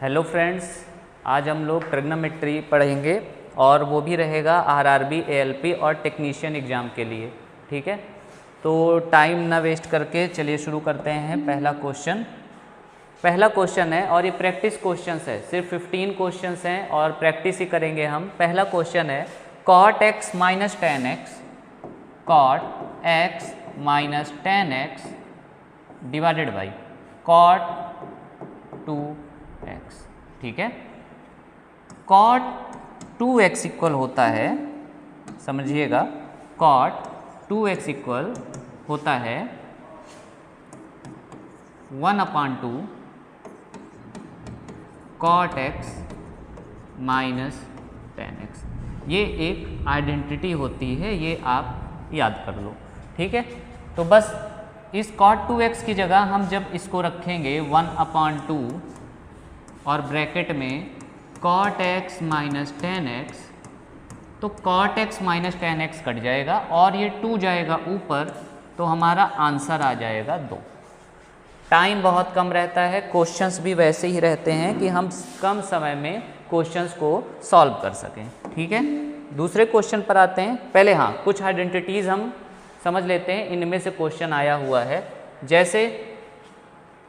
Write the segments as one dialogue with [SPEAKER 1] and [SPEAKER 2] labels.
[SPEAKER 1] Hello friends, आज हम लोग ट्रिग्नोमेट्री पढ़ेंगे और वो भी रहेगा आरआरबी, एएलपी और टेक्नीशियन एग्ज़ाम के लिए। ठीक है, तो टाइम ना वेस्ट करके चलिए शुरू करते हैं। पहला क्वेश्चन है और ये प्रैक्टिस क्वेश्चंस है, सिर्फ 15 क्वेश्चंस हैं और प्रैक्टिस ही करेंगे हम। पहला क्वेश्चन है cot x minus ten x divided by cot 2x। ठीक है, cot 2x इक्वल होता है, समझिएगा, cot 2x इक्वल होता है 1/2 cot x minus ten x. ये एक आइडेंटिटी होती है, ये आप याद कर लो। ठीक है, तो बस इस cot 2x की जगह हम जब इसको रखेंगे 1/2 और ब्रैकेट में cot x minus ten x, तो cot x minus ten x cut जाएगा और ये 2 जाएगा ऊपर, तो हमारा आंसर आ जाएगा 2। टाइम बहुत कम रहता है, क्वेश्चंस भी वैसे ही रहते हैं कि हम कम समय में क्वेश्चंस को सॉल्व कर सकें। ठीक है, दूसरे क्वेश्चन पर आते हैं। पहले हाँ, कुछ आइडेंटिटीज़ हम समझ लेते हैं, इनमें से क्वेश्चन आया हुआ है। जैसे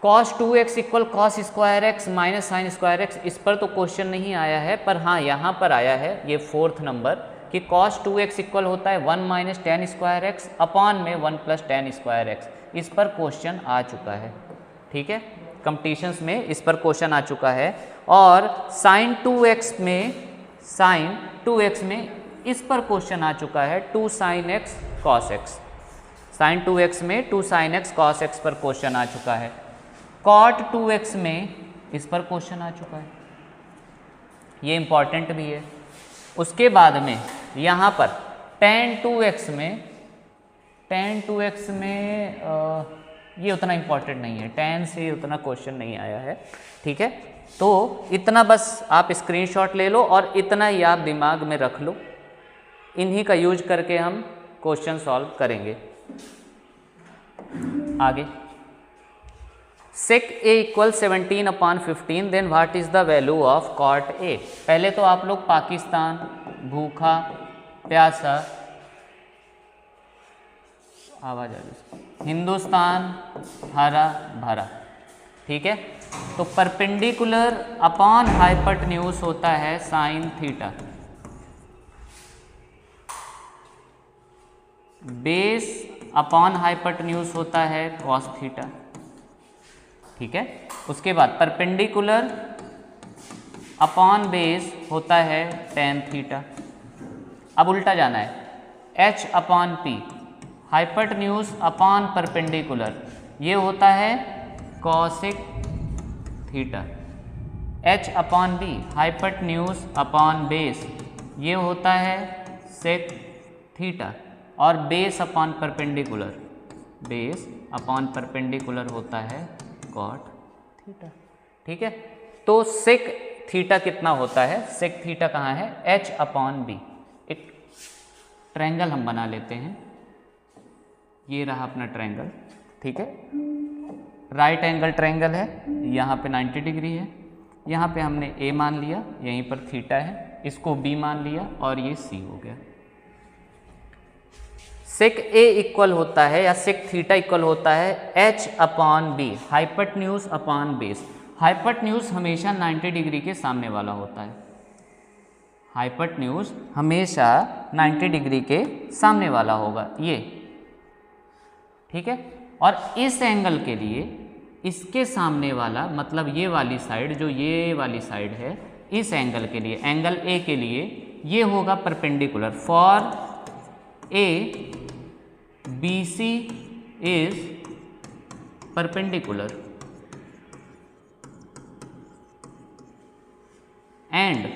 [SPEAKER 1] cos 2x equal cos square x minus sine square x, इस पर तो क्वेश्चन नहीं आया है, पर हाँ यहाँ पर आया है, ये 4th नंबर, कि cos 2x इक्वल होता है 1 minus ten square x upon में 1 प्लस टेन स्क्वायर एक्स। इस पर क्वेश्चन आ चुका है। ठीक है, कंपटीशंस में इस पर क्वेश्चन आ चुका है। और sin 2x में इस पर क्वेश्चन आ चुका है 2 sin x cos x। sin 2x में 2 sin x cos x पर क्वेश्चन आ चुका है। cot 2x में इस पर क्वेश्चन आ चुका है, ये इंपॉर्टेंट भी है। उसके बाद में यहाँ पर tan 2x में ये उतना इंपॉर्टेंट नहीं है, tan से उतना क्वेश्चन नहीं आया है। ठीक है, तो इतना बस आप स्क्रीनशॉट ले लो और इतना ही आप दिमाग में रख लो, इन्हीं का यूज करके हम क्वेश्चन सॉल्व करेंगे। आगे, sec a equal 17/15, then what is the value of cot a। पहले तो आप लोग पाकिस्तान, भूखा प्यासा, आवाज आ रही, हिंदुस्तान हरा भरा। ठीक है, तो परपेंडिकुलर अपॉन हाइपोटेन्यूज होता है sine theta, base upon hypotenuse होता है कॉस थीटा। ठीक है, उसके बाद परपेंडिकुलर अपॉन बेस होता है टेन थीटा। अब उल्टा जाना है, h upon p, hypotenuse upon perpendicular, ये होता है cosec theta. h upon b, hypotenuse upon base, ये होता है सेक थीटा। और base upon perpendicular, base upon perpendicular होता है कॉट थीटा। ठीक है, तो सेक थीटा कितना होता है, सेक थीटा कहाँ है, h अपॉन बी। एक ट्रायंगल हम बना लेते हैं, ये रहा अपना ट्रायंगल। ठीक है, राइट एंगल ट्रायंगल है, यहाँ पे 90 डिग्री है, यहाँ पे हमने a मान लिया, यहीं पर थीटा है, इसको b मान लिया और ये c हो गया। सेक a इक्वल होता है या सेक थीटा इक्वल होता है h upon B, hypotenuse upon base. Hypotenuse हमेशा 90 डिग्री के सामने वाला होता है, हाइपोटेन्यूज हमेशा 90 डिग्री के सामने वाला होगा ये। ठीक है, और इस एंगल के लिए इसके सामने वाला, मतलब ये वाली साइड, जो ये वाली साइड है, इस एंगल के लिए, एंगल ए के लिए, ये होगा perpendicular. For a BC is perpendicular and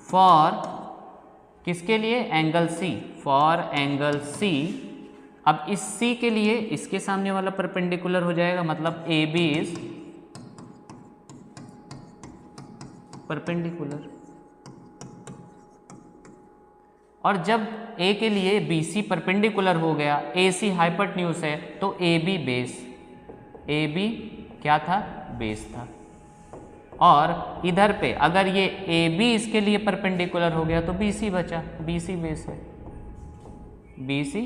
[SPEAKER 1] for किसके लिए, angle C, for angle C। अब इस C के लिए इसके सामने वाला परपेंडिकुलर हो जाएगा, मतलब AB is परपेंडिकुलर। और जब ए के लिए बी सी परपेंडिकुलर हो गया, ए सी हाइपोटेन्यूज है, तो A B base, A B क्या था, बेस था। और इधर पे अगर ये ए बी इसके लिए परपेंडिकुलर हो गया तो बी सी बचा, बी सी बेस है, बी सी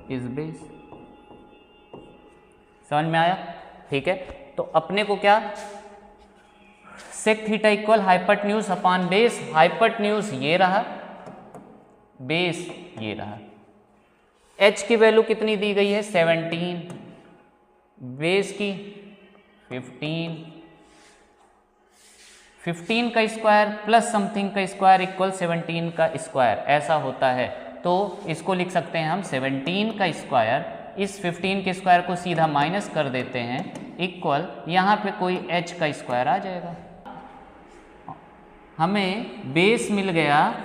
[SPEAKER 1] इज बेस। समझ में आया? ठीक है, तो अपने को क्या sec theta equal hypotenuse upon base, hypotenuse ये रहा, बेस ये रहा। h की वैल्यू कितनी दी गई है 17, बेस की 15, 15 का स्क्वायर प्लस समथिंग का स्क्वायर इक्वल 17 का स्क्वायर, ऐसा होता है। तो इसको लिख सकते हैं हम 17 का स्क्वायर, इस 15 के स्क्वायर को सीधा माइनस कर देते हैं, इक्वल यहाँ पे कोई h का स्क्वायर आ जाएगा। हमें बेस मिल गया,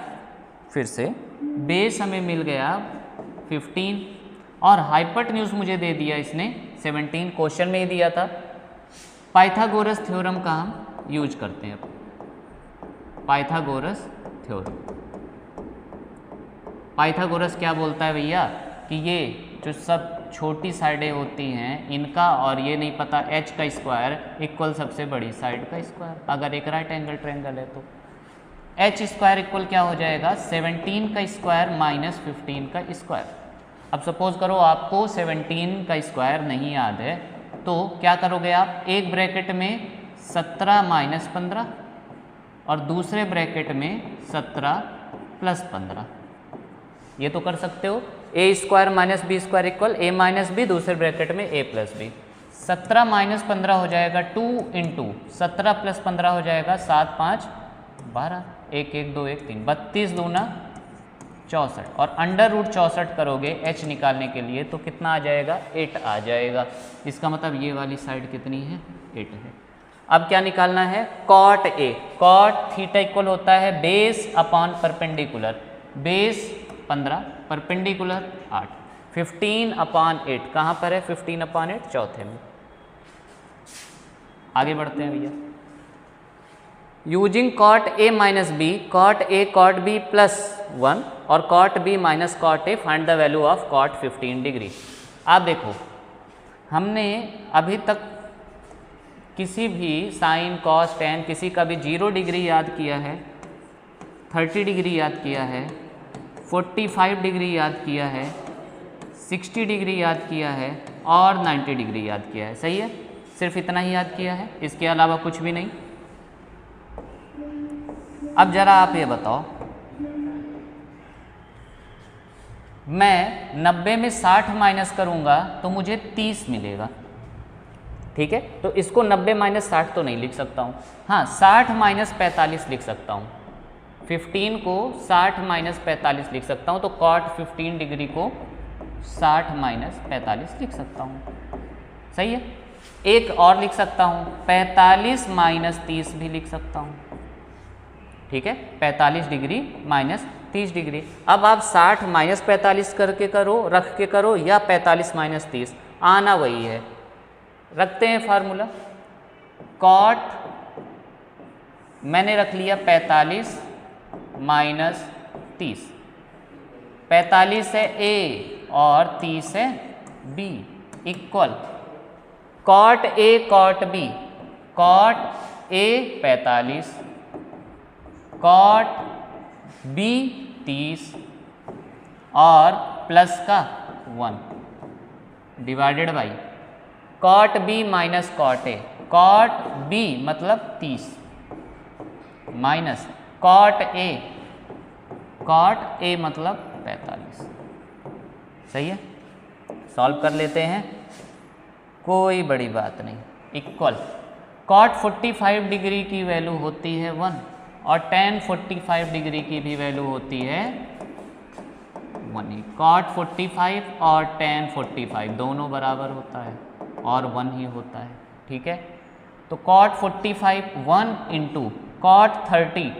[SPEAKER 1] फिर से बेस हमें मिल गया 15 और हाइपोटेन्यूज मुझे दे दिया इसने 17, क्वेश्चन में ही दिया था। पाइथागोरस थ्योरम का हम यूज करते हैं, पाइथागोरस थ्योरम। पाइथागोरस क्या बोलता है भैया कि ये जो सब छोटी साइडें होती हैं इनका और ये नहीं पता h का स्क्वायर इक्वल सबसे बड़ी साइड का स्क्वायर, अगर एक राइट एंगल ट्रायंगल है तो h स्क्वायर इक्वल क्या हो जाएगा 17 का स्क्वायर माइनस 15 का स्क्वायर। अब सपोज करो आपको 17 का स्क्वायर नहीं याद है तो क्या करोगे आप, एक ब्रैकेट में 17 माइनस 15 और दूसरे ब्रैकेट में 17 प्लस 15, ये तो कर सकते हो। A square minus b square equal a minus b, दूसरे ब्रैकेट में ए प्लस बी। 17 माइनस 15 हो जाएगा 2 इंटू 17 प्लस 15 हो जाएगा 7 5 12, 1 1 2 1 3, 32 दूना 64 और अंडर रूट 64 करोगे h निकालने के लिए तो कितना आ जाएगा 8 आ जाएगा। इसका मतलब ये वाली साइड कितनी है 8 है। अब क्या निकालना है cot A, cot theta equal होता है base upon perpendicular, base 15 perpendicular 8, 15 upon 8 कहाँ पर है 15 अपॉन 8 चौथे में। आगे बढ़ते हैं भैया, using cot A minus B, cot A cot B plus 1 और cot B minus cot A, find the value of cot 15 degree. आप देखो हमने अभी तक किसी भी साइन कॉस टेन किसी का भी 0 डिग्री याद किया है, 30 डिग्री याद किया है, 45 डिग्री याद किया है, 60 डिग्री याद किया है और 90 डिग्री याद किया है। सही है, सिर्फ इतना ही याद किया है, इसके अलावा कुछ भी नहीं। अब जरा आप ये बताओ, मैं 90 में 60 माइनस करूंगा तो मुझे 30 मिलेगा, ठीक है। तो इसको 90 माइनस 60 तो नहीं लिख सकता हूँ, हाँ 60 माइनस 45 लिख सकता हूँ, 15 को 60 माइनस 45 लिख सकता हूँ, तो कॉट 15 डिग्री को 60 माइनस 45 लिख सकता हूँ। सही है, एक और लिख सकता हूँ 45 माइनस 30 भी लिख सकता हूँ, ठीक है, 45 डिग्री माइनस 30 डिग्री। अब आप 60 माइनस 45 करके करो, रख के करो, या 45 माइनस 30, आना वही है। रखते हैं फार्मूला, कॉट मैंने रख लिया 45 माइनस 30, 45 है ए और 30 है B, equal cot A cot B, cot A 45 cot B 30 और प्लस का 1 divided by cot B minus cot A, cot B मतलब 30 माइनस कॉट ए मतलब 45। सही है, सॉल्व कर लेते हैं, कोई बड़ी बात नहीं, इक्वल कॉट 45 डिग्री की वैल्यू होती है 1 और tan 45 डिग्री की भी वैल्यू होती है 1 ही। कॉट 45 और tan 45 दोनों बराबर होता है और 1 ही होता है, ठीक है। तो कॉट 45 1 इंटू कॉट 30,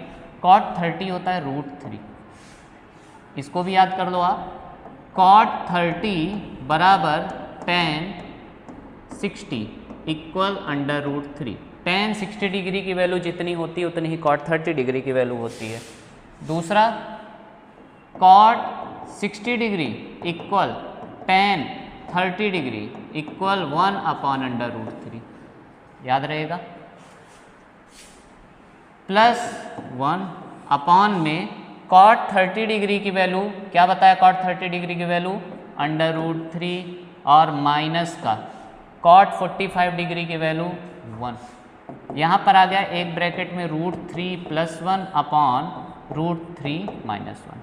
[SPEAKER 1] कॉट 30 होता है √3, इसको भी याद कर लो आप, कॉट 30 बराबर tan 60 इक्वल √3। tan 60 डिग्री की वैल्यू जितनी होती है उतनी ही cot 30 डिग्री की वैल्यू होती है। दूसरा cot 60 degree equal tan 30 degree equal 1 upon √3। याद रहेगा। +1 अपॉन में कॉट 30 डिग्री की वैल्यू क्या बताया, कॉट 30 डिग्री की वैल्यू √3 और माइनस का कॉट 45 डिग्री की वैल्यू 1। यहाँ पर आ गया एक ब्रैकेट में √3 + 1 अपॉन √3 - 1।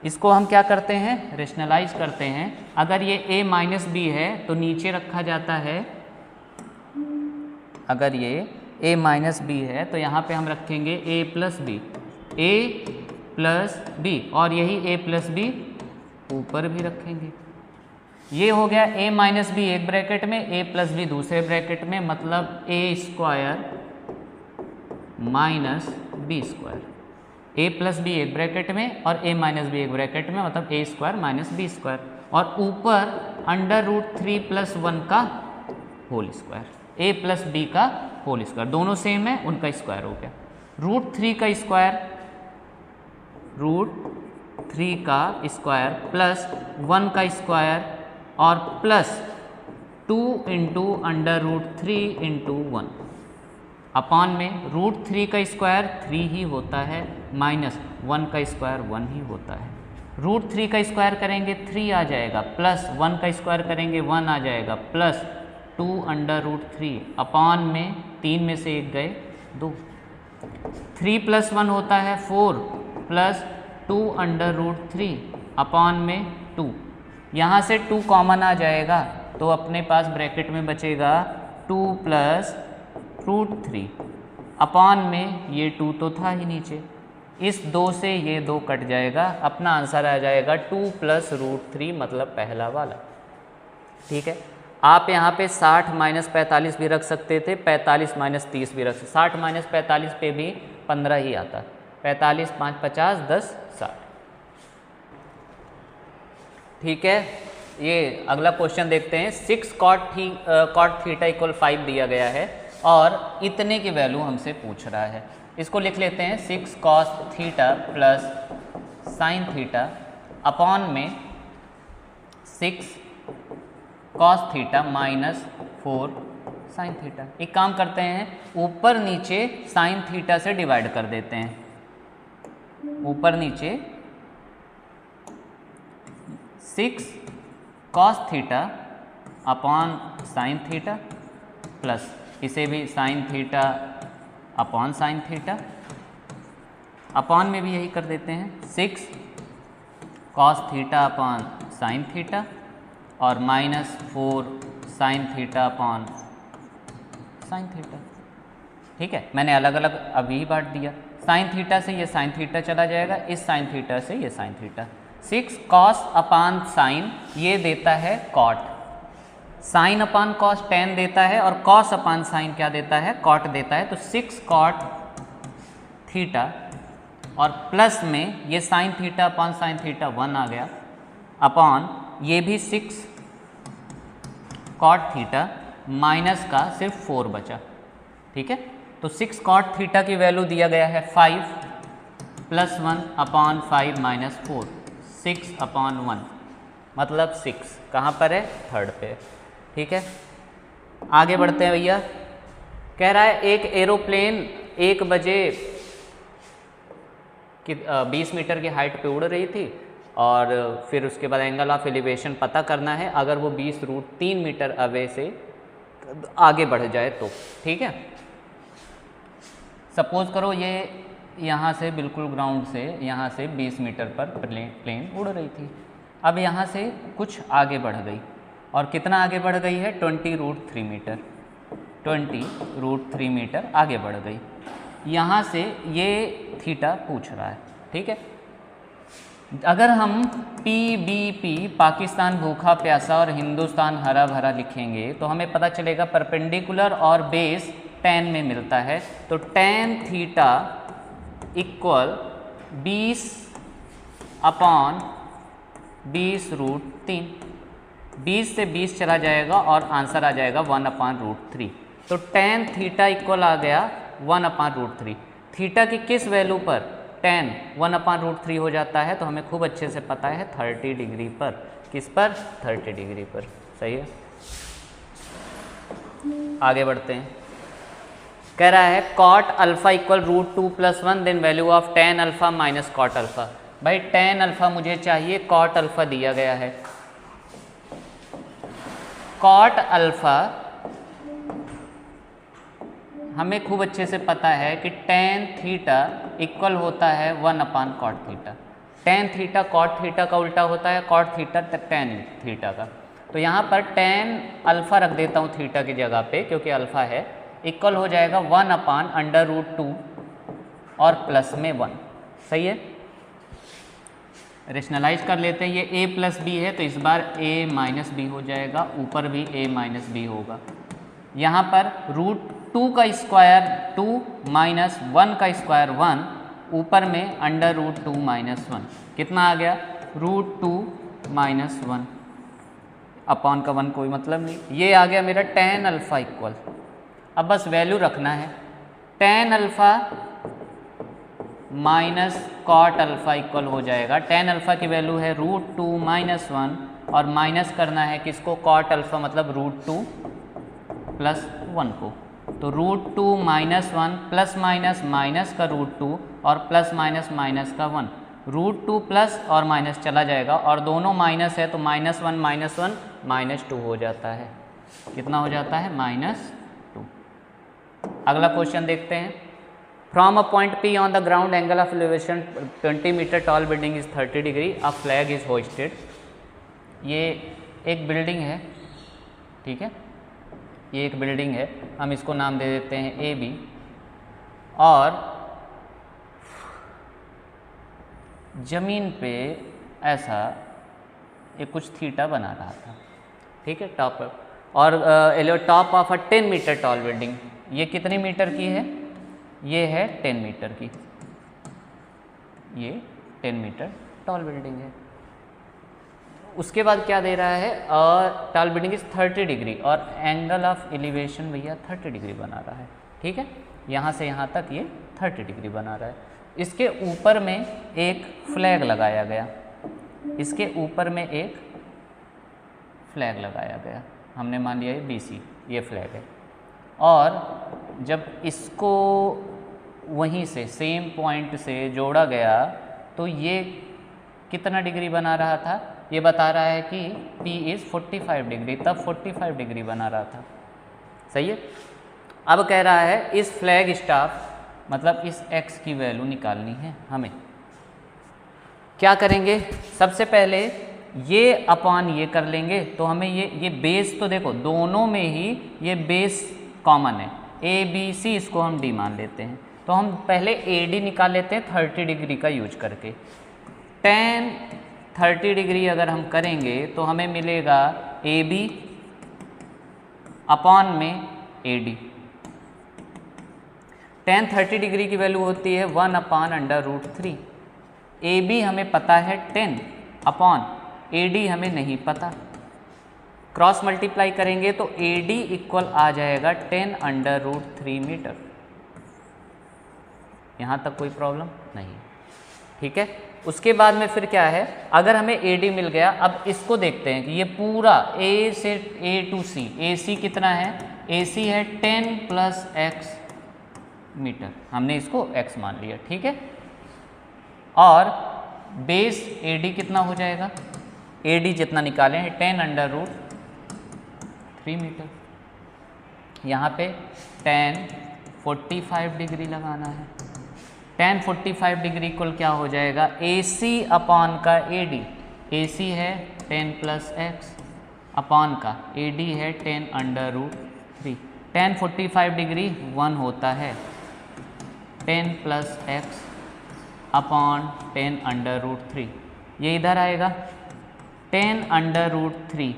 [SPEAKER 1] इसको हम क्या करते हैं, रेशनलाइज करते हैं। अगर ये a - b है तो नीचे रखा जाता है, अगर ये a - b है तो यहाँ पे हम रखेंगे a + b, और यही a + b ऊपर भी रखेंगे। ये हो गया a - b एक ब्रैकेट में, a + b दूसरे ब्रैकेट में, मतलब a² - b²। a + b एक ब्रैकेट में और a - b एक ब्रैकेट में, मतलब a² - b²। और ऊपर √3 + 1 का होल स्क्वायर, a + b का होल स्क्वायर, दोनों सेम है, उनका स्क्वायर हो गया। √3 का स्क्वायर, √3 का स्क्वायर प्लस 1 का स्क्वायर और प्लस 2 × √3 × 1 अपॉन में √3 का स्क्वायर 3 ही होता है, माइनस 1 का स्क्वायर 1 ही होता है। √3 का स्क्वायर करेंगे 3 आ जाएगा, प्लस 1 का स्क्वायर करेंगे 1 आ जाएगा, प्लस 2 √3 अपॉन में 3 में से 1 गए 2। 3 + 1 होता है 4 प्लस 2 √3 अपॉन में 2। यहाँ से 2 कॉमन आ जाएगा तो अपने पास ब्रैकेट में बचेगा 2 + √3 अपॉन में ये 2 तो था ही नीचे, इस 2 से ये 2 कट जाएगा, अपना आंसर आ जाएगा 2 + √3, मतलब पहला वाला। ठीक है, आप यहाँ पे 60 - 45 भी रख सकते थे, 45 - 30 भी रख सकते, 60 - 45 पे भी 15 ही आता, 45 × 5 = 50, 10 = 60। ठीक है, ये अगला क्वेश्चन देखते हैं। 6 cot θ = 5 दिया गया है और इतने की वैल्यू हमसे पूछ रहा है। इसको लिख लेते हैं 6 cos θ + sin θ अपॉन में 6 cos θ - 4 sin θ। एक काम करते हैं, ऊपर नीचे sin θ से डिवाइड कर देते हैं, ऊपर नीचे 6 cos θ अपॉन sin θ प्लस इसे भी sin θ अपॉन sin θ, अपॉन में भी यही कर देते हैं 6 cos θ अपॉन sin θ और -4 sin θ अपॉन sin θ। ठीक है, मैंने अलग अलग अभी बांट दिया। sin θ से ये sin θ चला जाएगा, इस sin θ से ये sin θ। 6 cos अपॉन sin ये देता है cot, sin upon cos tan देता है और cos अपॉन sin क्या देता है, cot देता है। तो 6 cot θ और प्लस में ये sin θ अपॉन sin θ 1 आ गया, अपॉन ये भी 6 cot θ माइनस का सिर्फ 4 बचा। ठीक है, तो 6 cot θ की वैल्यू दिया गया है 5 + 1 अपॉन 5 - 4, 6/1, मतलब 6 कहाँ पर है, थर्ड पे। ठीक है, आगे बढ़ते हैं भैया। कह रहा है एक एरोप्लेन 1 बजे 20 मीटर की हाइट पे उड़ रही थी और फिर उसके बाद एंगल ऑफ एलिवेशन पता करना है अगर वो 20√3 मीटर अवे से आगे बढ़ जाए तो। ठीक है, सपोज करो ये यहाँ से बिल्कुल ग्राउंड से यहाँ से 20 मीटर पर प्लेन उड़ रही थी। अब यहाँ से कुछ आगे बढ़ गई और कितना आगे बढ़ गई है, 20√3 मीटर, 20√3 मीटर आगे बढ़ गई। यहाँ से ये थीटा पूछ रहा है। ठीक है, अगर हम PBP पाकिस्तान भूखा प्यासा और हिंदुस्तान हरा भरा लिखेंगे तो हमें पता चलेगा परपेंडिकुलर और बेस tan में मिलता है। तो tan थीटा इक्वल 20 अपॉन 20√3, 20 से 20 चला जाएगा और आंसर आ जाएगा 1/√3। तो tan थीटा इक्वल आ गया 1/√3। थीटा की किस वैल्यू पर tan 1/√3 हो जाता है, तो हमें खूब अच्छे से पता है 30 डिग्री पर। किस पर, 30 डिग्री पर। सही है, आगे बढ़ते हैं। कह रहा है cot alpha equal √2 + 1 then value of tan alpha minus cot alpha. भाई tan अल्फा मुझे चाहिए, कॉट अल्फा दिया गया है। कॉट अल्फा हमें खूब अच्छे से पता है कि tan थीटा इक्वल होता है 1/cot theta. tan theta cot theta का उल्टा होता है, cot थीटा tan थीटा का। तो यहाँ पर tan अल्फा रख देता हूँ थीटा की जगह पे, क्योंकि अल्फा है, इक्वल हो जाएगा 1/√2 और प्लस में 1। सही है, रेशनलाइज कर लेते हैं। ये a + b है तो इस बार a - b हो जाएगा, ऊपर भी a - b होगा। यहाँ पर √2 का स्क्वायर 2 माइनस 1 का स्क्वायर 1, ऊपर में √2 - 1 कितना आ गया, √2 - 1 अपॉन का 1 कोई मतलब नहीं। ये आ गया मेरा tan अल्फा इक्वल, अब बस वैल्यू रखना है। tan alpha minus cot alpha equal हो जाएगा, tan अल्फा की वैल्यू है √2 - 1 और माइनस करना है किसको, कॉट अल्फा मतलब √2 + 1 को। तो √2 - 1 प्लस माइनस माइनस का √2 और प्लस माइनस माइनस का 1, √2 प्लस और माइनस चला जाएगा और दोनों माइनस है तो -1 -2 हो जाता है। कितना हो जाता है, -2। अगला क्वेश्चन देखते हैं। From a point P on the ground angle of elevation 20 metre tall building is 30 degree, a flag is hoisted. ये एक बिल्डिंग है, ठीक है, ये एक बिल्डिंग है, हम इसको नाम दे देते हैं AB, और जमीन पे ऐसा एक कुछ थीटा बना रहा था, ठीक है, टॉप और top of a 10 metre tall building. ये कितने मीटर की है, ये है 10 मीटर की, ये 10 मीटर टॉल बिल्डिंग है। उसके बाद क्या दे रहा है, टॉल बिल्डिंग इज 30 डिग्री और एंगल ऑफ एलिवेशन भैया 30 डिग्री बना रहा है, ठीक है, यहाँ से यहाँ तक ये 30 डिग्री बना रहा है। इसके ऊपर में एक फ्लैग लगाया गया, इसके ऊपर में एक फ्लैग लगाया गया, हमने मान लिया ये BC, ये फ्लैग है। और जब इसको वहीं से सेम पॉइंट से जोड़ा गया तो ये कितना डिग्री बना रहा था, ये बता रहा है कि P इज़ 45 डिग्री, तब 45 डिग्री बना रहा था। सही है। अब कह रहा है इस फ्लैग स्टाफ मतलब इस x की वैल्यू निकालनी है हमें। क्या करेंगे, सबसे पहले ये अपॉन ये कर लेंगे तो हमें ये बेस, तो देखो दोनों में ही ये बेस कॉमन है, ABC इसको हम D मान लेते हैं। तो हम पहले AD निकाल लेते हैं 30 डिग्री का यूज करके। tan 30 डिग्री अगर हम करेंगे तो हमें मिलेगा AB अपॉन में AD। tan 30 डिग्री की वैल्यू होती है 1/√3। AB हमें पता है 10 अपॉन AD हमें नहीं पता, क्रॉस मल्टीप्लाई करेंगे तो AD इक्वल आ जाएगा 10√3 मीटर। यहाँ तक कोई प्रॉब्लम नहीं, ठीक है। उसके बाद में फिर क्या है, अगर हमें AD मिल गया, अब इसको देखते हैं कि ये पूरा A से A to C, AC कितना है, AC है 10 + x मीटर, हमने इसको x मान लिया, ठीक है। और बेस AD कितना हो जाएगा, AD जितना निकाले हैं 10√3 मीटर। यहाँ पे tan 45 डिग्री लगाना है। tan 45 डिग्री इक्वल क्या हो जाएगा, AC अपॉन का AD, AC है 10 + x अपॉन का AD है 10√3। tan 45 डिग्री 1 होता है, 10 + x अपॉन 10√3, ये इधर आएगा 10√3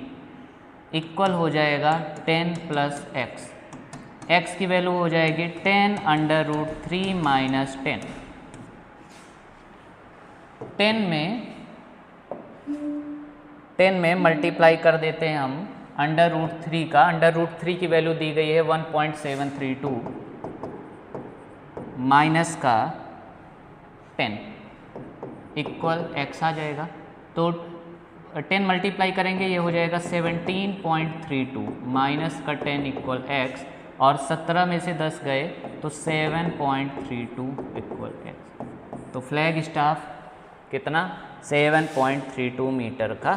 [SPEAKER 1] इक्वल हो जाएगा 10 + x, x की वैल्यू हो जाएगी 10√3 - 10। 10 में मल्टीप्लाई कर देते हैं हम √3 का, √3 की वैल्यू दी गई है 1.732 माइनस का 10 इक्वल x आ जाएगा। तो 10 मल्टीप्लाई करेंगे ये हो जाएगा 17.32 माइनस का 10 इक्वल x, और 17 में से 10 गए तो 7.32 इक्वल एक्स। तो फ्लैग स्टाफ कितना 7.32 मीटर का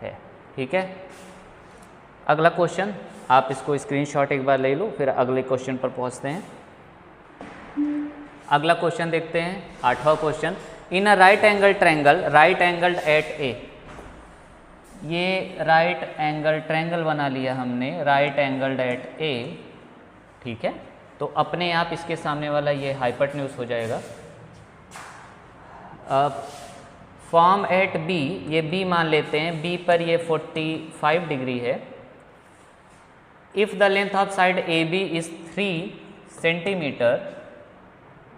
[SPEAKER 1] है। ठीक है, अगला क्वेश्चन, आप इसको स्क्रीनशॉट एक बार ले लो, फिर अगले क्वेश्चन पर पहुंचते हैं। अगला क्वेश्चन देखते हैं, 8वां question. In a right angle triangle, right angled at A, ये राइट एंगल ट्रायंगल बना लिया हमने, राइट एंगल्ड एट ए। ठीक है, तो अपने आप इसके सामने वाला ये हाइपोटेन्यूज हो जाएगा। फॉर्म एट बी, ये बी मान लेते हैं, बी पर ये 45 डिग्री है। If the length of side A B is 3 centimetre,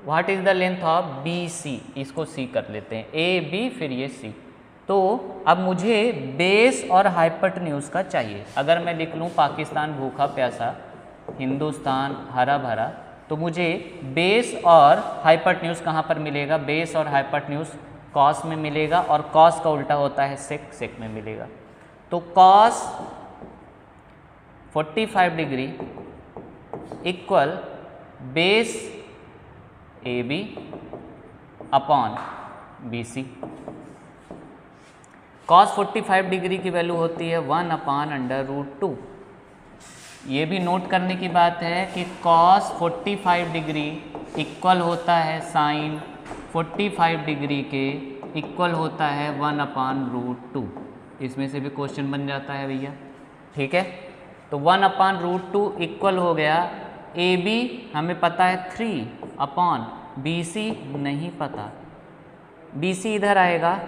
[SPEAKER 1] what is the length of B C, इसको सी कर लेते हैं, ए बी फिर ये सी। तो अब मुझे बेस और हाइपोटेन्यूज का चाहिए। अगर मैं लिख लूँ पाकिस्तान भूखा प्यासा, हिंदुस्तान हरा भरा, तो मुझे बेस और हाइपोटेन्यूज कहाँ पर मिलेगा? बेस और हाइपोटेन्यूज कॉस में मिलेगा, और कॉस का उल्टा होता है सेक, सेक में मिलेगा। तो cos 45 degree equal base A B upon B C. Cos 45 degree की वैल्यू होती है 1/√2। ये भी नोट करने की बात है कि कॉस 45 डिग्री इक्वल होता है साइन 45 डिग्री के इक्वल होता है 1/√2। इसमें से भी क्वेश्चन बन जाता है भैया। ठीक है, तो 1/√2 इक्वल हो गया, ए बी हमें पता है 3 अपॉन बी सी नहीं पता, बी सी इधर आएगा,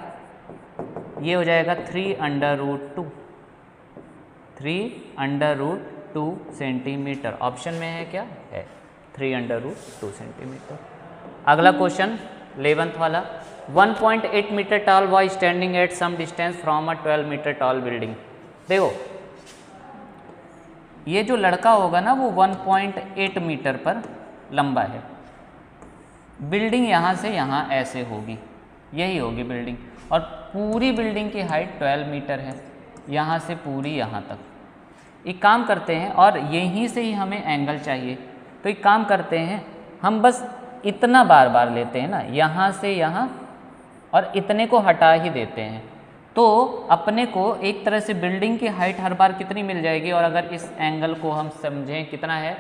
[SPEAKER 1] ये हो जाएगा 3/√2, 3/√2 सेंटीमीटर। ऑप्शन में है क्या? है 3/√2 सेंटीमीटर। अगला क्वेश्चन 11th वाला। 1.8 metre tall boy standing at some distance from a 12 metre tall building. देखो, ये जो लड़का होगा ना वो 1.8 मीटर पर लंबा है। बिल्डिंग यहाँ से यहाँ ऐसे होगी, यही होगी बिल्डिंग, और पूरी बिल्डिंग की हाइट 12 मीटर है, यहाँ से पूरी यहाँ तक। एक काम करते हैं, और यहीं से ही हमें एंगल चाहिए, तो एक काम करते हैं, हम बस इतना बार बार लेते हैं ना, यहाँ से यहाँ, और इतने को हटा ही देते हैं। तो अपने को एक तरह से बिल्डिंग की हाइट हर बार कितनी मिल जाएगी। और अगर इस एंगल को हम समझें कितना है,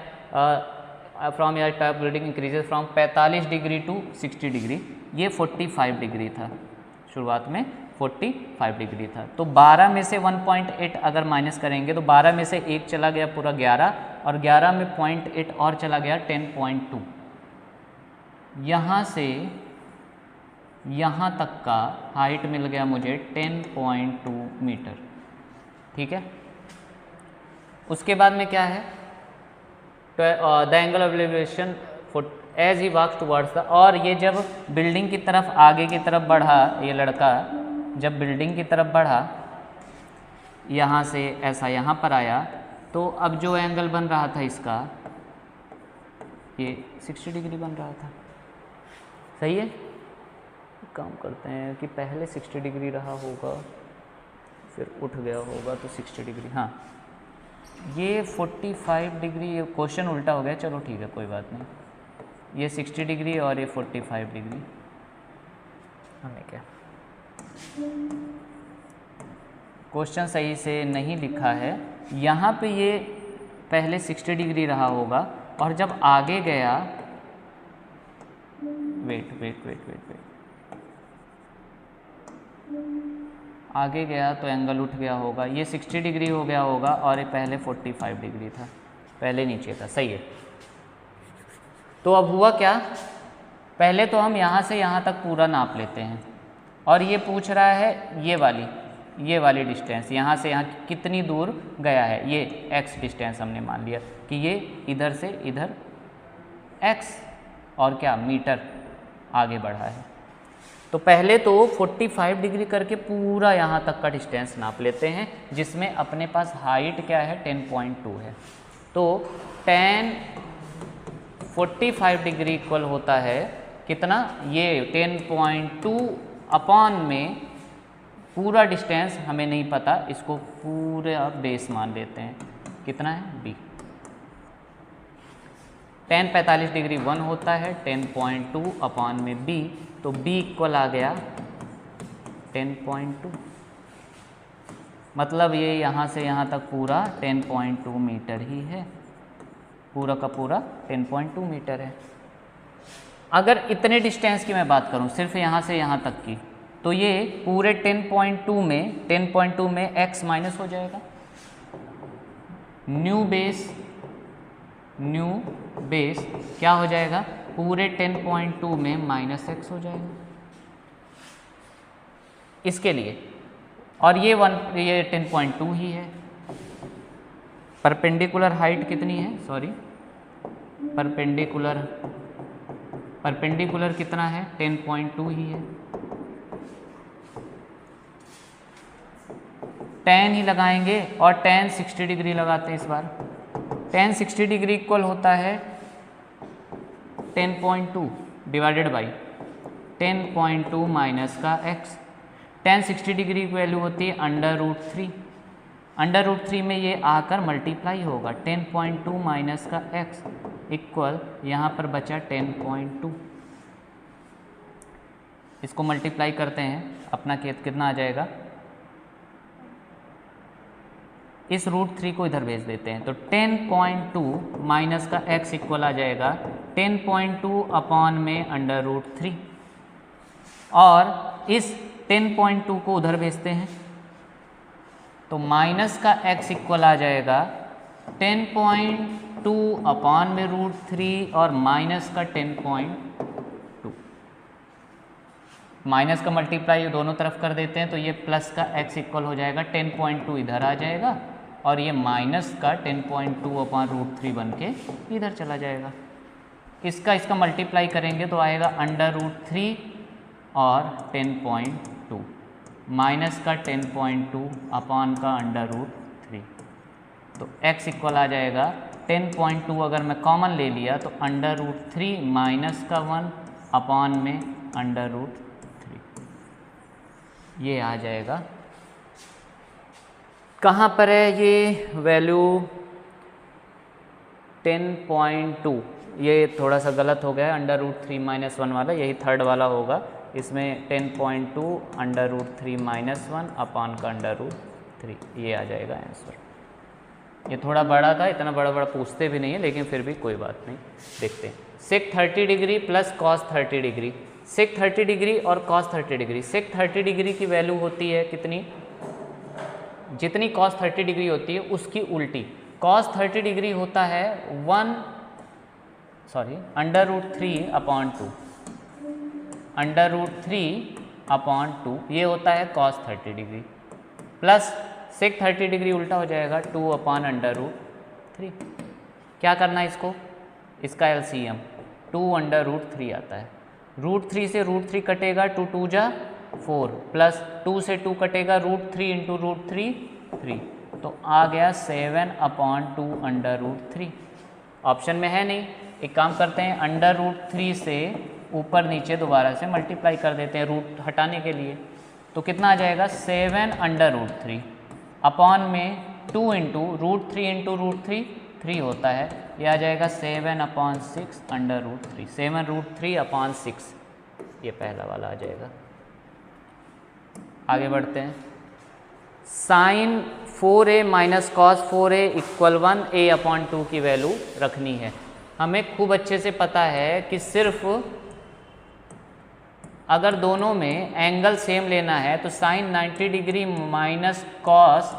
[SPEAKER 1] from your top building increases from 45 degree to 60 degree, ये 45 डिग्री था, शुरुआत में 45 डिग्री था। तो 12 में से 1.8 अगर माइनस करेंगे तो 12 में से 1 चला गया पूरा 11, और 11 में 0.8 और चला गया 10.2। यहाँ से यहाँ तक का हाइट मिल गया मुझे 10.2 मीटर। ठीक है, उसके बाद में क्या है, the angle of elevation as he walks towards the, और ये जब बिल्डिंग की तरफ आगे की तरफ बढ़ा, ये लड़का जब बिल्डिंग की तरफ बढ़ा, यहाँ से ऐसा यहाँ पर आया, तो अब जो एंगल बन रहा था इसका, ये 60 डिग्री बन रहा था। सही है, काम करते हैं कि पहले 60 डिग्री रहा होगा, फिर उठ गया होगा तो 60 डिग्री, हाँ ये 45 डिग्री, ये क्वेश्चन उल्टा हो गया, चलो ठीक है कोई बात नहीं, ये 60 डिग्री और ये 45 डिग्री, हमें क्या, क्वेश्चन सही से नहीं लिखा है। यहाँ पे ये पहले 60 डिग्री रहा होगा, और जब आगे गया, वेट, आगे गया तो एंगल उठ गया होगा, ये 60 डिग्री हो गया होगा, और ये पहले 45 डिग्री था, पहले नीचे था। सही है, तो अब हुआ क्या, पहले तो हम यहाँ से यहाँ तक पूरा नाप लेते हैं, और ये पूछ रहा है ये वाली डिस्टेंस, यहाँ से यहाँ कितनी दूर गया है, ये x डिस्टेंस हमने मान लिया कि ये इधर से इधर x और क्या मीटर आगे बढ़ा है। तो पहले तो 45 डिग्री करके पूरा यहाँ तक का डिस्टेंस नाप लेते हैं, जिसमें अपने पास हाइट क्या है 10.2 है। तो 45 डिग्री इक्वल होता है कितना, ये 10.2 अपॉन में पूरा डिस्टेंस हमें नहीं पता, इसको पूरा बेस मान लेते हैं, कितना है b। tan 45 डिग्री 1 होता है, 10.2 अपॉन में b, तो b इक्वल आ गया 10.2, मतलब ये यहाँ से यहाँ तक पूरा 10.2 मीटर ही है, पूरा का पूरा 10.2 मीटर है। अगर इतने डिस्टेंस की मैं बात करूँ सिर्फ यहाँ से यहाँ तक की, तो ये पूरे 10.2 में x माइनस हो जाएगा, न्यू बेस क्या हो जाएगा, पूरे 10.2 में माइनस x हो जाएगा इसके लिए, और ये 10.2 ही है। परपेंडिकुलर हाइट कितनी है, सॉरी परपेंडिकुलर कितना है, 10.2 ही है। tan ही लगाएंगे और tan 60 डिग्री लगाते हैं इस बार। tan 60 डिग्री इक्वल होता है 10.2 डिवाइडेड बाई 10.2 माइनस का x। tan 60 डिग्री की वैल्यू होती है √3, √3 में ये आकर मल्टीप्लाई होगा, 10.2 माइनस का x इक्वल यहाँ पर बचा 10.2। इसको मल्टीप्लाई करते हैं, अपना कितना आ जाएगा, इस √3 को इधर भेज देते हैं, तो 10.2 माइनस का x इक्वल आ जाएगा 10.2 अपॉन में √3, और इस 10.2 को उधर भेजते हैं तो माइनस का x इक्वल आ जाएगा 10.2 अपॉन में √3 और माइनस का 10.2, माइनस का मल्टीप्लाई दोनों तरफ कर देते हैं तो ये प्लस का x इक्वल हो जाएगा 10.2 इधर आ जाएगा, और ये माइनस का 10.2 अपॉन √3 बन के इधर चला जाएगा। इसका मल्टीप्लाई करेंगे तो आएगा √3 और 10.2 माइनस का 10.2 अपॉन का √3, तो x इक्वल आ जाएगा 10.2, अगर मैं कॉमन ले लिया तो √3 माइनस का 1 अपॉन में √3, ये आ जाएगा। कहाँ पर है ये वैल्यू 10.2, ये थोड़ा सा गलत हो गया है, √3 माइनस 1 वाला, यही थर्ड वाला होगा, इसमें 10.2 √3 माइनस 1 अपॉन का √3, ये आ जाएगा आंसर। ये थोड़ा बड़ा था, इतना बड़ा पूछते भी नहीं है, लेकिन फिर भी कोई बात नहीं, देखते हैं। सेक 30 डिग्री प्लस कॉस 30 डिग्री, सेक 30 डिग्री और कॉस 30 डिग्री। सेक 30 डिग्री की वैल्यू होती है कितनी, जितनी कॉस 30 डिग्री होती है उसकी उल्टी। कॉस 30 डिग्री होता है √3 अपॉन 2, √3 अपॉन 2 ये होता है cos 30 degree, plus sec 30 degree उल्टा हो जाएगा 2 अपॉन √3। क्या करना है इसको, इसका LCM 2 √3 आता है, √3 से √3 कटेगा, 2 2 जा 4, प्लस 2 से 2 कटेगा, √3 इंटू √3 3, तो आ गया 7 अपॉन 2 √3। ऑप्शन में है नहीं, एक काम करते हैं, √3 से ऊपर नीचे दोबारा से मल्टीप्लाई कर देते हैं रूट हटाने के लिए, तो कितना आ जाएगा 7 √3 अपॉन में 2 इंटू √3 इंटू √3 3 होता है, यह आ जाएगा 7 अपॉन 6 √3, 7 √3 अपॉन 6, ये पहला वाला आ जाएगा। आगे बढ़ते हैं। Sine 4a minus cos 4a equal 1a upon 2 की वैल्यू रखनी है। हमें खूब अच्छे से पता है कि सिर्फ अगर दोनों में एंगल सेम लेना है तो sine 90 degree minus cos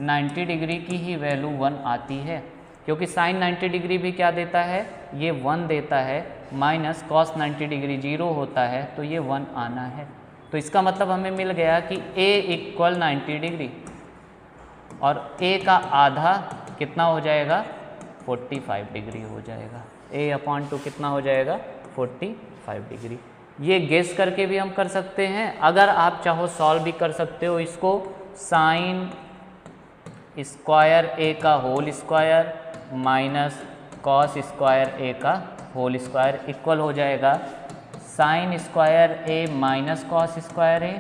[SPEAKER 1] 90 degree की ही वैल्यू 1 आती है, क्योंकि साइन 90 डिग्री भी क्या देता है, ये 1 देता है, माइनस कॉस 90 डिग्री 0 होता है, तो ये 1 आना है। तो इसका मतलब हमें मिल गया कि a इक्वल 90 डिग्री और a का आधा कितना हो जाएगा, 45 डिग्री हो जाएगा। a अपॉन 2 कितना हो जाएगा, 45 डिग्री। ये गेस करके भी हम कर सकते हैं, अगर आप चाहो सॉल्व भी कर सकते हो इसको। साइन स्क्वायर a का whole square minus cos square a का होल स्क्वायर इक्वल हो जाएगा sine square a minus cos square a,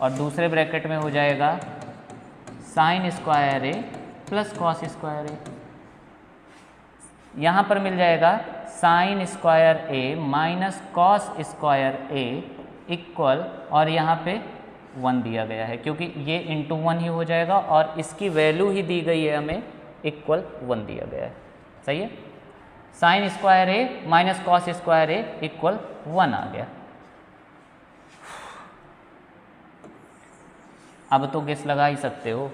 [SPEAKER 1] और दूसरे ब्रैकेट में हो जाएगा sine square a plus cos square a। यहाँ पर मिल जाएगा sine square A minus cos square A equal, और यहाँ पे 1 दिया गया है क्योंकि ये इंटू 1 ही हो जाएगा और इसकी वैल्यू ही दी गई है हमें, इक्वल 1 दिया गया है। सही है, sign square A minus cos square A equal 1 आ गया। अब तो गेस लगा ही सकते हो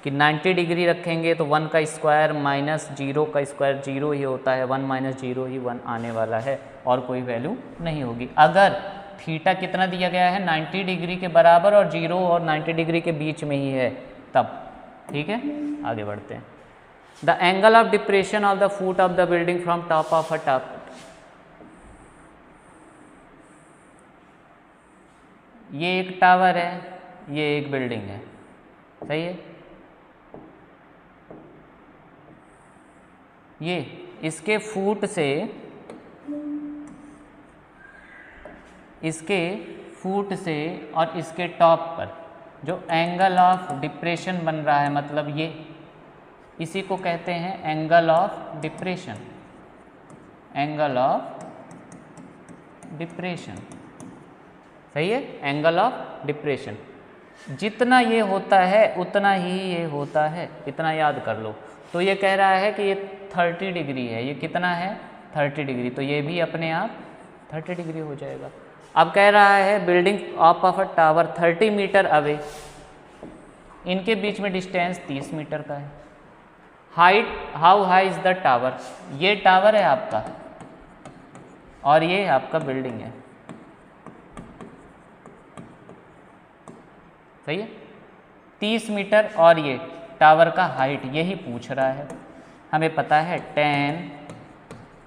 [SPEAKER 1] कि 90 डिग्री रखेंगे तो 1 का स्क्वायर माइनस 0 का स्क्वायर 0 ही होता है, 1 माइनस 0 ही 1 आने वाला है और कोई वैल्यू नहीं होगी। अगर थीटा कितना दिया गया है 90 डिग्री के बराबर और 0 और 90 डिग्री के बीच में ही है तब। ठीक है, आगे बढ़ते हैं। The angle of depression of the foot of the building from top of a top. ये एक टावर है, ये एक बिल्डिंग है। सही है, ये इसके फुट से और इसके टॉप पर जो एंगल ऑफ डिप्रेशन बन रहा है, मतलब ये, इसी को कहते हैं angle of depression. Angle of depression, सही है, एंगल ऑफ डिप्रेशन। जितना ये होता है उतना ही ये होता है, इतना याद कर लो। तो ये कह रहा है कि ये 30 डिग्री है, ये कितना है 30 डिग्री, तो ये भी अपने आप 30 डिग्री हो जाएगा। अब कह रहा है building of a tower 30 metre away, इनके बीच में डिस्टेंस 30 मीटर का है। Height, how high is the tower, ये टावर है आपका और ये आपका बिल्डिंग है। सही है, 30 मीटर और ये टावर का हाइट, यही पूछ रहा है। हमें पता है tan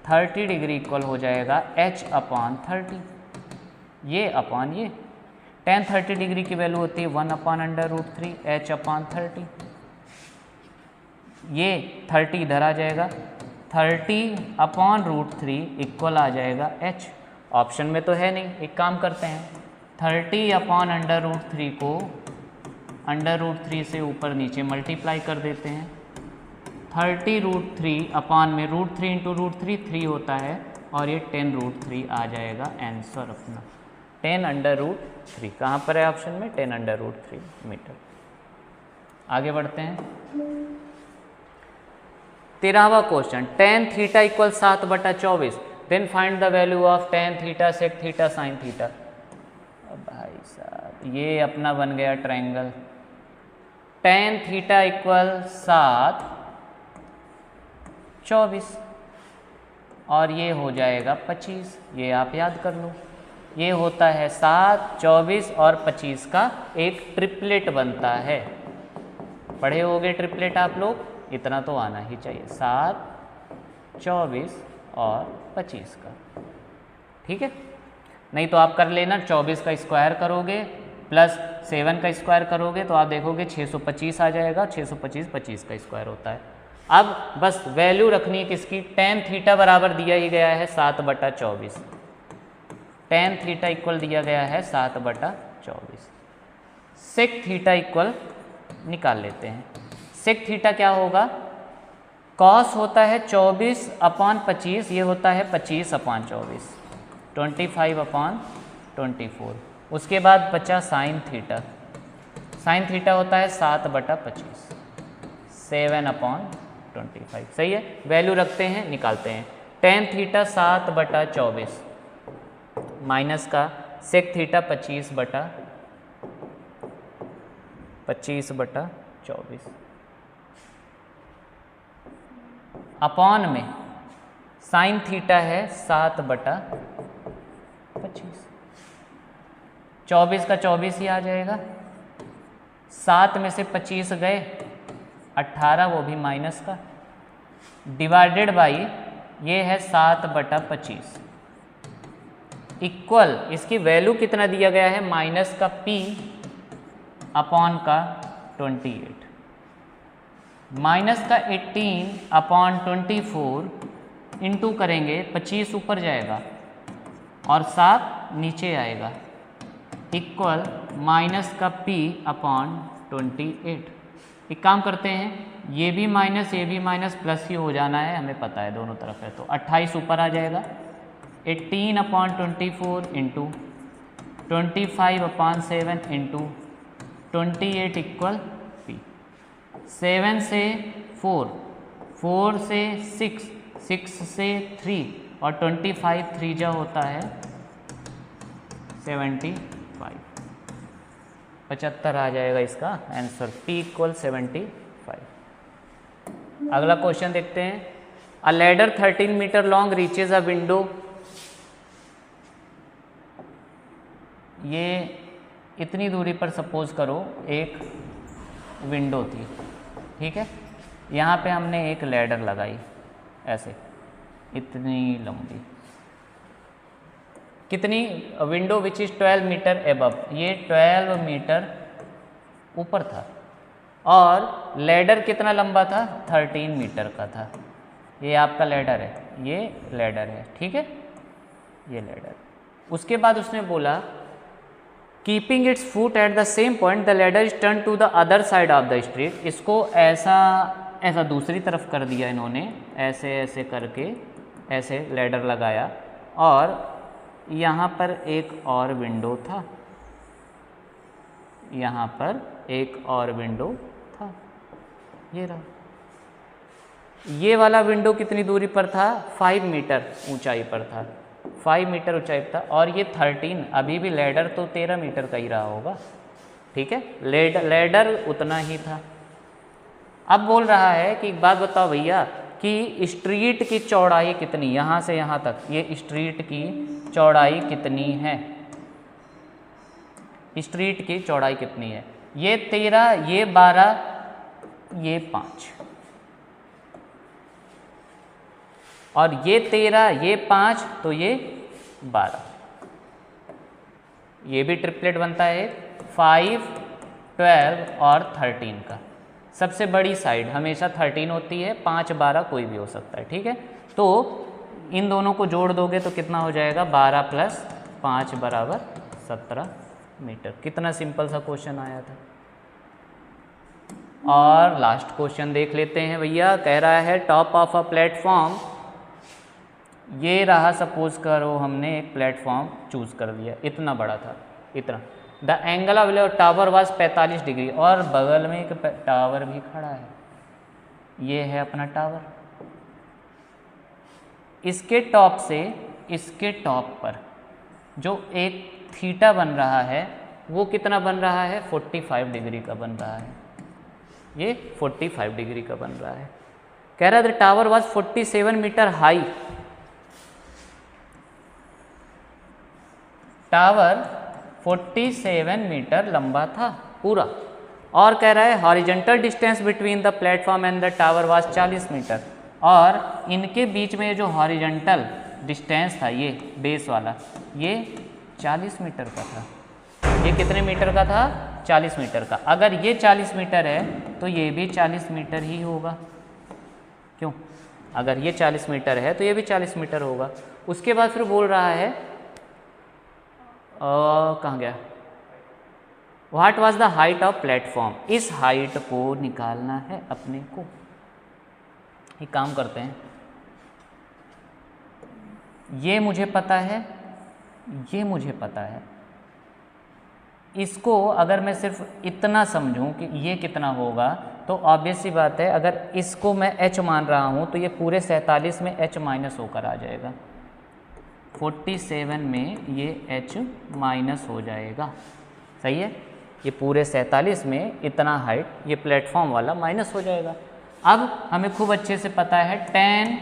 [SPEAKER 1] 30 डिग्री इक्वल हो जाएगा h अपॉन 30, ये अपॉन ये। tan 30 डिग्री की वैल्यू होती है 1 अपॉन √3 h अपॉन 30। ये 30 इधर आ जाएगा, 30 अपॉन √3 इक्वल आ जाएगा h। ऑप्शन में तो है नहीं, एक काम करते हैं, 30 अपॉन √3 को √3 से ऊपर नीचे मल्टीप्लाई कर देते हैं। 30 √3 अपॉन में √3 इंटू √3 3 होता है और ये 10 √3 आ जाएगा आंसर अपना। 10 √3 कहाँ पर है ऑप्शन में, 10 √3 मीटर। आगे बढ़ते हैं। 13वां question, tan theta equal 7/24, then find the value of tan theta sec theta sine theta. भाई साहब ये अपना बन गया ट्रायंगल। tan थीटा इक्वल 7/24 और ये हो जाएगा 25, ये आप याद कर लो। ये होता है 7, 24 और 25 का एक ट्रिपलेट बनता है। पढ़े होगे ट्रिपलेट आप लोग, इतना तो आना ही चाहिए, 7, 24 और 25 का। ठीक है, नहीं तो आप कर लेना 24 का स्क्वायर करोगे प्लस 7 का स्क्वायर करोगे तो आप देखोगे 625 आ जाएगा। 625 25 का स्क्वायर होता है। अब बस वैल्यू रखनी है किसकी, tan थीटा बराबर दिया ही गया है 7/24। tan थीटा इक्वल दिया गया है 7/24। सेक थीटा इक्वल निकाल लेते हैं। सेक थीटा क्या होगा, कॉस होता है 24/25, ये होता है 25/24, 25/24। उसके बाद बचा साइन थीटा। साइन थीटा होता है 7/25, 7/25। सही है, वैल्यू रखते हैं, निकालते हैं। tan थीटा 7/24 माइनस का सेक थीटा 25/24 अपॉन में साइन थीटा है 7/25। 24 का 24 ही आ जाएगा, 7 में से 25 गए 18, वो भी माइनस का, डिवाइडेड बाई ये है 7/25 इक्वल, इसकी वैल्यू कितना दिया गया है, माइनस का p अपॉन का 28, माइनस का 18/24 इंटू करेंगे, 25 ऊपर जाएगा और 7 नीचे आएगा, इक्वल माइनस का p/28। एक काम करते हैं, ये भी माइनस प्लस ही हो जाना है, हमें पता है दोनों तरफ है, तो 28 ऊपर आ जाएगा। 18/24 इंटू 25/7 इंटू 28 इक्वल पी। 7 से 4, 4 से 6, 6 से 3 और 25 3 जा होता है 75, 75 आ जाएगा इसका आंसर, P इक्वल 75। अगला क्वेश्चन देखते हैं। A ladder 13 metre long reaches a window. ये इतनी दूरी पर सपोज करो एक विंडो थी, ठीक है। यहाँ पे हमने एक लैडर लगाई ऐसे इतनी लंबी, कितनी, window which is 12 metre above, ये 12 मीटर ऊपर था और लैडर कितना लंबा था, 13 मीटर का था। ये आपका लैडर है, ये लैडर है, ठीक है, ये लैडर। उसके बाद उसने बोला keeping its foot at the same point the ladder is turn to the other side of the street. इसको ऐसा दूसरी तरफ कर दिया इन्होंने, ऐसे ऐसे करके ऐसे लैडर लगाया और यहाँ पर एक और विंडो था, यहाँ पर एक और विंडो था, ये रहा। ये वाला विंडो कितनी दूरी पर था, 5 मीटर ऊंचाई पर था, 5 मीटर ऊंचाई पर था और ये 13, अभी भी लैडर तो 13 मीटर का ही रहा होगा, ठीक है, लैडर उतना ही था। अब बोल रहा है कि एक बात बताओ भैया कि स्ट्रीट की चौड़ाई कितनी, यहाँ से यहाँ तक ये स्ट्रीट की चौड़ाई कितनी है, स्ट्रीट की चौड़ाई कितनी है। ये 13, ये 12, ये 5 और ये 13, ये 5, तो ये 12। ये भी ट्रिपलेट बनता है 5, 12 और 13 का। सबसे बड़ी साइड हमेशा 13 होती है, 5, 12 कोई भी हो सकता है, ठीक है। तो इन दोनों को जोड़ दोगे तो कितना हो जाएगा, 12 + 5 = 17 मीटर। कितना सिंपल सा क्वेश्चन आया था। और लास्ट क्वेश्चन देख लेते हैं भैया। कह रहा है टॉप ऑफ अ प्लेटफॉर्म, ये रहा, सपोज करो हमने एक प्लेटफॉर्म चूज कर लिया, इतना बड़ा था, इतना। The angle of tower was 45 degree और बगल में एक टावर भी खड़ा है, ये है अपना टावर। इसके टॉप से इसके टॉप पर जो एक थीटा बन रहा है वो कितना बन रहा है, 45 डिग्री का बन रहा है, ये 45 डिग्री का बन रहा है। कह रहा है the tower was 47 metre high, tower 47 metre लंबा था पूरा। और कह रहा है horizontal distance between the platform and the tower was 40 metre, और इनके बीच में जो हॉरिजेंटल डिस्टेंस था, ये बेस वाला, ये 40 मीटर का था। ये कितने मीटर का था, 40 मीटर का। अगर ये 40 मीटर है तो ये भी 40 मीटर ही होगा, क्यों, अगर ये 40 मीटर है तो ये भी 40 मीटर होगा। उसके बाद फिर बोल रहा है कहाँ गया, what was the height of platform, इस हाइट को निकालना है अपने को। एक काम करते हैं, ये मुझे पता है, ये मुझे पता है, इसको अगर मैं सिर्फ इतना समझूं कि ये कितना होगा तो ऑब्वियस सी बात है, अगर इसको मैं h मान रहा हूं तो ये पूरे 47 में h माइनस होकर आ जाएगा, 47 में ये h माइनस हो जाएगा, सही है। ये पूरे 47 में इतना हाइट ये प्लेटफॉर्म वाला माइनस हो जाएगा। अब हमें खूब अच्छे से पता है tan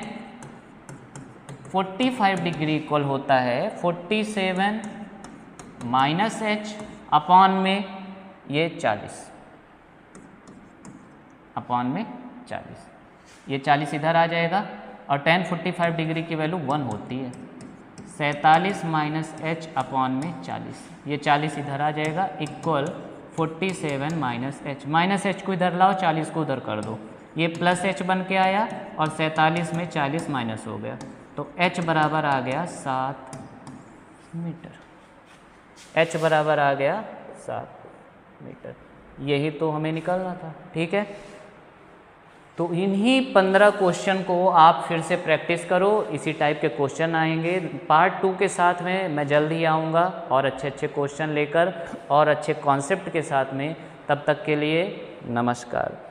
[SPEAKER 1] 45 डिग्री इक्वल होता है 47 माइनस h अपॉन में ये 40, अपॉन में 40, ये 40 इधर आ जाएगा और tan 45 डिग्री की वैल्यू 1 होती है, 47 माइनस h अपॉन में 40, ये 40 इधर आ जाएगा इक्वल 47 माइनस h को इधर लाओ, 40 को उधर कर दो, ये प्लस h बन के आया और 47 में 40 माइनस हो गया, तो h बराबर आ गया 7 मीटर, h बराबर आ गया 7 मीटर। यही तो हमें निकालना था, ठीक है। तो इन्हीं 15 क्वेश्चन को आप फिर से प्रैक्टिस करो, इसी टाइप के क्वेश्चन आएंगे। पार्ट 2 के साथ में मैं जल्द ही आऊँगा और अच्छे अच्छे क्वेश्चन लेकर और अच्छे कॉन्सेप्ट के साथ में। तब तक के लिए नमस्कार।